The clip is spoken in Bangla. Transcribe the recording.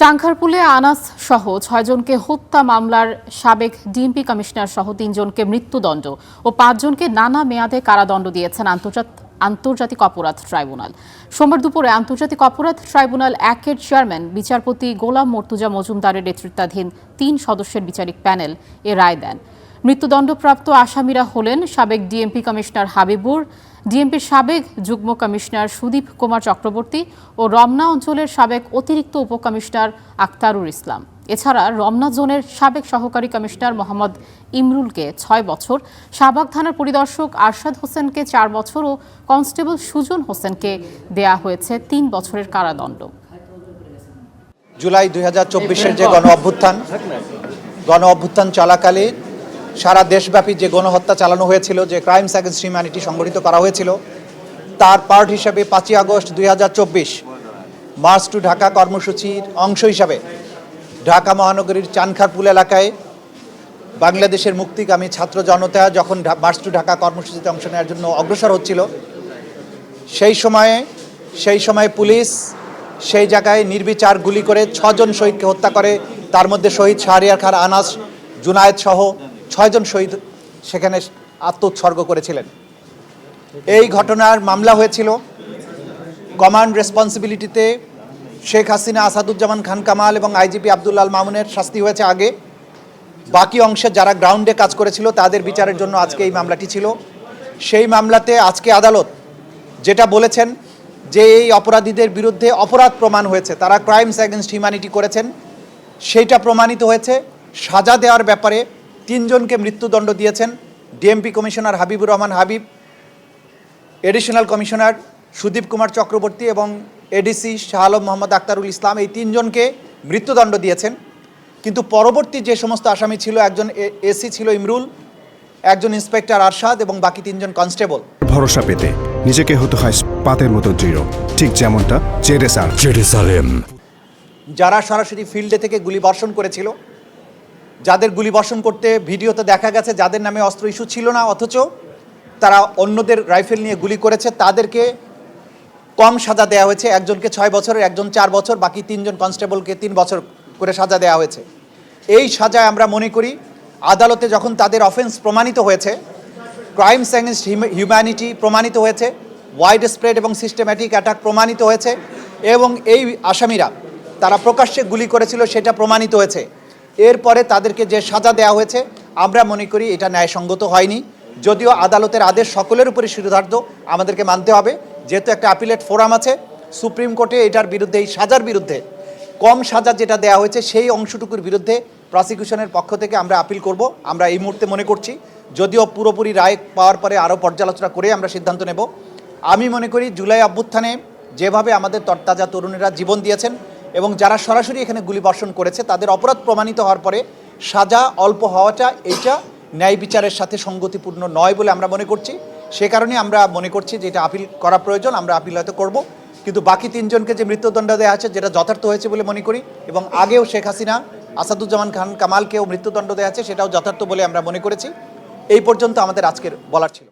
চাংখারপুলে আনাস সহ ৬ জনকে হত্যা মামলার সাবেক ডিএমপি কমিশনার সহ ৩ জনকে মৃত্যুদণ্ড ও ৫ জনকে নানা মেয়াদে কারাদণ্ড দিয়েছেন আন্তর্জাতিক অপরাধ ট্রাইব্যুনাল। সোমবার দুপুরে আন্তর্জাতিক অপরাধ ট্রাইব্যুনাল ১-এর চেয়ারম্যান বিচারপতি গোলাম মর্তুজা মজুমদারের নেতৃত্বাধীন ৩ সদস্যের বিচারিক প্যানেল এ রায় দেন। মৃত্যুদণ্ডপ্রাপ্ত আসামিরা হলেন সাবেক ডিএমপি কমিশনার হাবিবুর, ডিএমপির সাবেক যুগ্ম কমিশনার সুদীপ কুমার চক্রবর্তী ও রমনা অঞ্চলের সাবেক অতিরিক্ত উপকমিশনার আক্তারুল ইসলাম। এছাড়া রমনা জোনের সাবেক সহকারী কমিশনার মোহাম্মদ ইমরুলকে ৬ বছর, শাহবাগ থানার পরিদর্শক আরশাদ হোসেনকে ৪ বছর ও কনস্টেবল সুজন হোসেনকে দেয়া হয়েছে ৩ বছরের কারাদণ্ড। জুলাই ২০২৪-এর যে গণ অভ্যুত্থান চলাকালে সারা দেশব্যাপী যে গণহত্যা চালানো হয়েছিল, যে ক্রাইমস অ্যাগেন্স্ট হিউম্যানিটি সংগঠিত করা হয়েছিল, তার পার্ট হিসাবে ৫ই আগস্ট ২০২৪ মার্চ টু ঢাকা কর্মসূচির অংশ হিসাবে ঢাকা মহানগরীর চানখারপুল এলাকায় বাংলাদেশের মুক্তিকামী ছাত্র জনতা যখন মার্চ টু ঢাকা কর্মসূচিতে অংশ নেওয়ার জন্য অগ্রসর হচ্ছিল, সেই সময়ে পুলিশ সেই জায়গায় নির্বিচার গুলি করে ৬ জন শহীদকে হত্যা করে। তার মধ্যে শহীদ শাহরিয়ার খান, আনাস, জুনায়েদ সহ ৬ জন শহীদ সেখানে আত্মোৎসর্গ করেছিলেন। এই ঘটনার মামলা হয়েছিল। কমান্ড রেসপন্সিবিলিটিতে শেখ হাসিনা, আসাদুজ্জামান খান কামাল এবং আইজিপি আব্দুল মামুনের শাস্তি হয়েছে আগে। বাকি অংশে যারা গ্রাউন্ডে কাজ করেছিল তাদের বিচারের জন্য আজকে এই মামলাটি ছিল। সেই মামলাতে আজকে আদালত যেটা বলেছেন যে এই অপরাধীদের বিরুদ্ধে অপরাধ প্রমাণ হয়েছে, তারা ক্রাইমস অ্যাগেন্স্ট হিউম্যানিটি করেছেন, সেইটা প্রমাণিত হয়েছে। সাজা দেওয়ার ব্যাপারে ৩ জনকে মৃত্যুদণ্ড দিয়েছেন। DMP commissioner Habibur Rahman Habib, additional commissioner Sudip Kumar Chakraborty এবং এডিসি শাহ আলম মোহাম্মদ আক্তারুল ইসলাম, এই ৩ জনকে মৃত্যুদণ্ড দিয়েছেন। কিন্তু পরবর্তী যে সমস্ত আসামি ছিল, একজন এসি ছিল ইমরুল, একজন ইন্সপেক্টর আরশাদ এবং বাকি ৩ জন কনস্টেবল। ভরসা পেতে নিজেকে হতে হয় পাতের মতো দৃঢ়, ঠিক যেমনটা জেরুসালেম। যারা সরাসরি ফিল্ডে থেকে গুলি বর্ষণ করেছিল, যাদের গুলি বর্ষণ করতে ভিডিওতে দেখা গেছে যাদের নামে অস্ত্র ইস্যু ছিল না, অথচ তারা অন্যদের রাইফেল নিয়ে গুলি করেছে, তাদেরকে কম সাজা দেওয়া হয়েছে। একজনকে ৬ বছরের, একজন ৪ বছর, বাকি ৩ জন কনস্টেবলকে ৩ বছর করে সাজা দেওয়া হয়েছে। এই সাজায় আমরা মনে করি আদালতে যখন তাদের অফেন্স প্রমাণিত হয়েছে, ক্রাইমস অ্যাগেন্স্ট হিউম্যানিটি প্রমাণিত হয়েছে, ওয়াইড স্প্রেড এবং সিস্টেম্যাটিক অ্যাটাক প্রমাণিত হয়েছে এবং এই আসামিরা তারা প্রকাশ্যে গুলি করেছিল সেটা প্রমাণিত হয়েছে। এরপরে তাদেরকে যে সাজা দেওয়া হয়েছে আমরা মনে করি এটা ন্যায়সঙ্গত হয়নি। যদিও আদালতের আদেশ সকলের উপরে শিরোধার্য, আমাদেরকে মানতে হবে। যেহেতু একটা অ্যাপিলেট ফোরাম আছে সুপ্রিম কোর্টে, এটার বিরুদ্ধে, এই সাজার বিরুদ্ধে, কম সাজা যেটা দেওয়া হয়েছে সেই অংশটুকুর বিরুদ্ধে প্রসিকিউশনের পক্ষ থেকে আমরা আপিল করব। আমরা এই মুহূর্তে মনে করছি, যদিও পুরোপুরি রায় পাওয়ার পরে আরও পর্যালোচনা করে আমরা সিদ্ধান্ত নেব। আমি মনে করি জুলাই অভ্যুত্থানে যেভাবে আমাদের তরতাজা তরুণেরা জীবন দিয়েছেন এবং যারা সরাসরি এখানে গুলি বর্ষণ করেছে তাদের অপরাধ প্রমাণিত হওয়ার পরে সাজা অল্প হওয়াটা এইটা ন্যায় বিচারের সাথে সঙ্গতিপূর্ণ নয় বলে আমরা মনে করছি। সে কারণে আমরা মনে করছি যে এটা আপিল করা প্রয়োজন, আমরা আপিল হয়তো করব। কিন্তু বাকি ৩ জনকে যে মৃত্যুদণ্ড দেওয়া আছে যেটা যথার্থ হয়েছে বলে মনে করি, এবং আগেও শেখ হাসিনা, আসাদুজ্জামান খান কামালকেও মৃত্যুদণ্ড দেওয়া আছে সেটাও যথার্থ বলে আমরা মনে করেছি। এই পর্যন্ত আমাদের আজকের বলার ছিল।